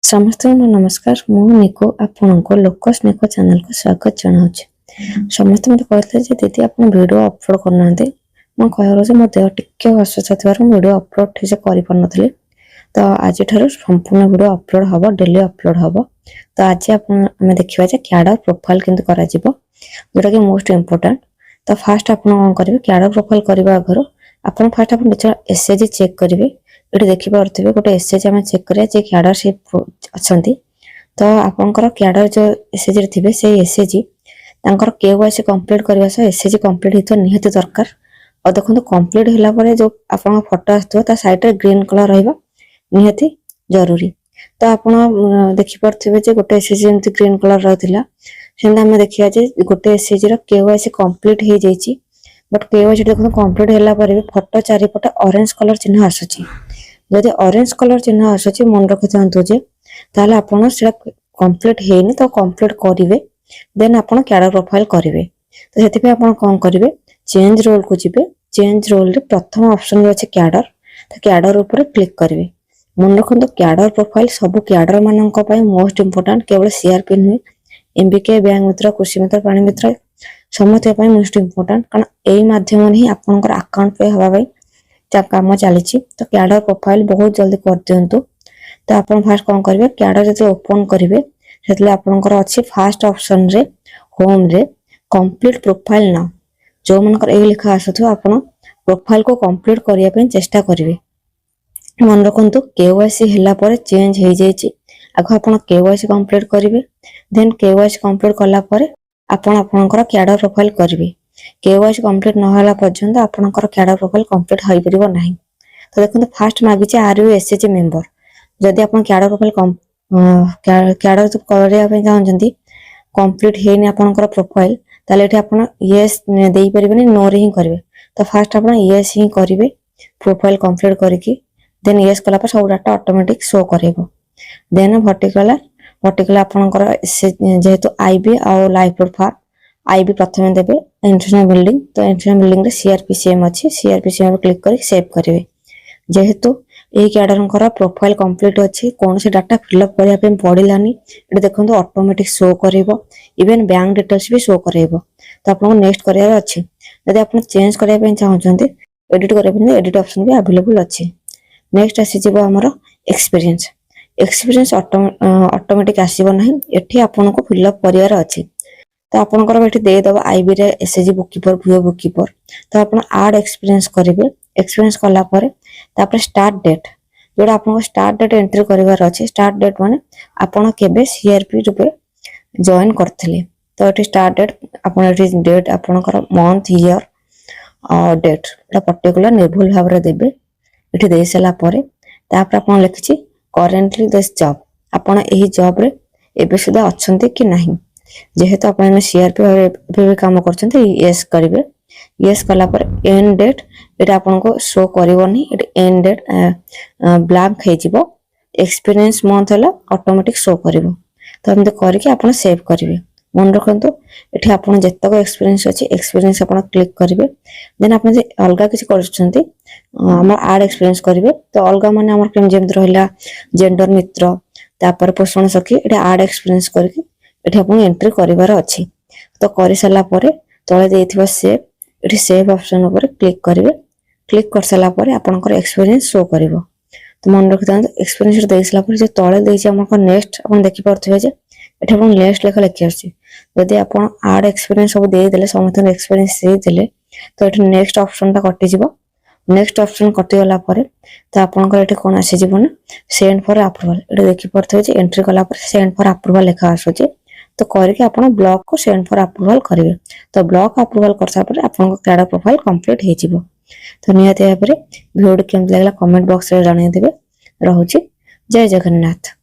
समस्त नमस्कार मु निको आपण को लोकस निको चैनल को स्वागत जनाऊँ। समस्त मत कहते दीदी आप वीडियो अपलोड करना मो कह मो देह टिके असुस्थ थी वीडियो अपलोड ठीक से कर तो आज संपूर्ण वीडियो अपलोड हम डेली अपलोड हम। तो आज आम देखा कैडर प्रोफाइल केमती जोटा कि मोस्ट इम्पोर्टाट। तो फास्ट आप करेंगे कैडर प्रोफाइल करने आगर आप फास्ट आप निज एसएचजी चेक करेंगे। ये देखिपे गोटे एसएचजी आम चेक करा कैडर से अच्छा तो आपंकर कैडर जो एसएचजी थे से एसएचजी केवाईसी कंप्लीट करने एसएचजी कंप्लीट होता निहाती दरकार। और देखो कंप्लीट होला जो आप फोटो आसो साइड में ग्रीन कलर रहा निहाती जरूरी। तो आप देखिपे गोटे एसएचजी एमती ग्रीन कलर रहा आम देखा गोटे एसएचजी केवाईसी कंप्लीट हो जाए बट केवाईसी देखो कंप्लीट होला भी फोटो चारिपटे ऑरेंज कलर चिन्ह आसूची। जदि ऑरेंज कलर चिन्ह आसूची मन रखि थांतु जे ताले आपण सेटा कंप्लीट हेनी तो कंप्लीट करिवे देन आपण कैडर प्रोफाइल करिवे। तो सेति पे आपण कोन करिवे चेंज रोल को जिवे। चेंज रोल रे प्रथम ऑप्शन अछि कैडर। तो कैडर ऊपर क्लिक करिवे। मन रखंतु कैडर प्रोफाइल सब कैडर माननक पय मोस्ट इंपोर्टेंट केवल सीआरपी नुहे एमबीके बैंक मित्र कृषि मित्र प्राणी मित्र समस्त पय मोस्ट इंपोर्टेंट कारण एई माध्यम ही आपनकर अकाउंट पे हवा भाई काम चली। तो कैडर प्रोफाइल बहुत जल्दी कर दिंतु। तो आप फास्ट कौन करेंगे कैडर जो ओपन करेंगे से आपंकर अच्छी फास्ट ऑप्शन रे होम रे कंप्लीट प्रोफाइल नाउ जो मनकर ए लिखा आसुथो आपण प्रोफाइल को कंप्लीट करिया पे चेष्टा करेंगे। मन रखंतु केवाईसी हला पर चेंज हो जाइए आग आपण केवाईसी कंप्लीट करेंगे देन केवाईसी कंप्लीट कला पर आपण आपनकर कैडर प्रोफाइल करेंगे। केवाईसी कंप्लीट न होला पर्यंत आपनकर कैडर प्रोफाइल कंप्लीट होई परिबो नाही। तो देखो फास्ट मागिचे आर यू एसएचजी मेंबर जदि आपण कैडर प्रोफाइल कैडर तो करिया पे चाहछंती कंप्लीट हेनी आपनकर प्रोफाइल ताले एठी आपण यस देई परिबेनी नो रे ही करबे। तो फास्ट आपण यस ही करिवे प्रोफाइल कंप्लीट करके देन यस कला पर सब डाटा ऑटोमेटिक शो करेबो। देन वर्टिकल आपनकर जेहेतु आईबी और लाइव प्रोफाइल आईबी प्रथम देबे इंटरनेशनल बिल्डिंग। तो इंटरनेशनल बिल्डिंग रे सीआरपीसीएम अच्छी सीआरपीसीएम क्लिक कर सेव करेंगे। जेहेतु यही कैडर प्रोफाइल कंप्लीट अच्छी कौन से डाटा फिलअप करने पड़ानी ये देखो ऑटोमेटिक शो कर इवेन बैंक डिटेल्स भी शो कर। तो आपको नेक्स्ट करार अच्छे जब आप चेंज करने चाहते एडिट करने एडिट ऑप्शन भी अवेलेबल अच्छे। नेक्स्ट आसीज आमर एक्सपीरियंस। एक्सपीरियंस ऑटोमेटिक आसब ना ये आपन को फिलअप करार अच्छे। तो आपनकर ये देदेव आईबी रे एसएचजी बुककीपर भूयो बुककीपर। तो आप आड एक्सपीरियंस करेंगे। एक्सपीरियंस कलापर तापर स्टार्ट डेट जोड़ा आपको स्टार्ट डेट एंट्री करार अच्छे। स्टार्ट डेट माने आपन केबे सीआरपी रूपे जॉइन करथिले। तो ये स्टार्ट डेट आपन डेट आपनकर मंथ ईयर और डेट एटा पर्टिकुलर निर्भुल भाव रे देबे। एठी देई सला परे तापर आपन लिखछि करेंटली दिस जॉब आपन एही जॉब रे एबे सुदा अछंती कि नाही। जेहेतु आप सीआरपी काम करते यस करेंगे। यस कला पर एंड डेट ये आपन को शो करनी एंड डेट ब्लैंक हो एक्सपीरियंस मंथ है ऑटोमेटिक शो कर। तो एमती करके आप सेव करेंगे। मन रखु ये आप जितक एक्सपीरियंस अच्छी एक्सपीरियंस आप क्लिक करेंगे। देन आप अलग किसी कर आड एक्सपीरियंस करेंगे। तो अलग माने आम जमी रहा जेंडर मित्र तापर पोषण सखी ये आड एक्सपीरियंस करके ये आप एंट्री करार अच्छी। तो कर सारा तले देथिबा सेव ऑप्शन ऊपर क्लिक करेंगे। क्लिक कर सारा आपनकर एक्सपीरियंस शो कर। तो मन रखि था एक्सपीरियंस दे सारा जो तले देछि हमको नेक्स्ट आप देखि पारथिबे जे एठी आपण नेक्स्ट लेखा लिखि आछि। यदि आपण आड एक्सपीरियंस सब दे देले समस्त एक्सपीरियंस दे देले तो एठी नेक्स्ट ऑप्शन ता कटि जिवो। नेक्स्ट ऑप्शन कटि गला तो आपनकर एठी कोन आसी जिवो ना सेंड फॉर अप्रूवल एठी देखि पारथिबे जे एंट्री कला सेंड फॉर अप्रूवल लेखा आसुछि। तो करके आप ब्लॉक को सेंड फॉर अप्रूवल करेंगे। तो ब्लॉक अप्रूवल कर सारा आपन कैडर प्रोफाइल कंप्लीट हो जिवो। तो निहाती भाव वीडियो केमती लगला कमेंट बॉक्स रे जणाई देबे। रहुछि जय जगन्नाथ।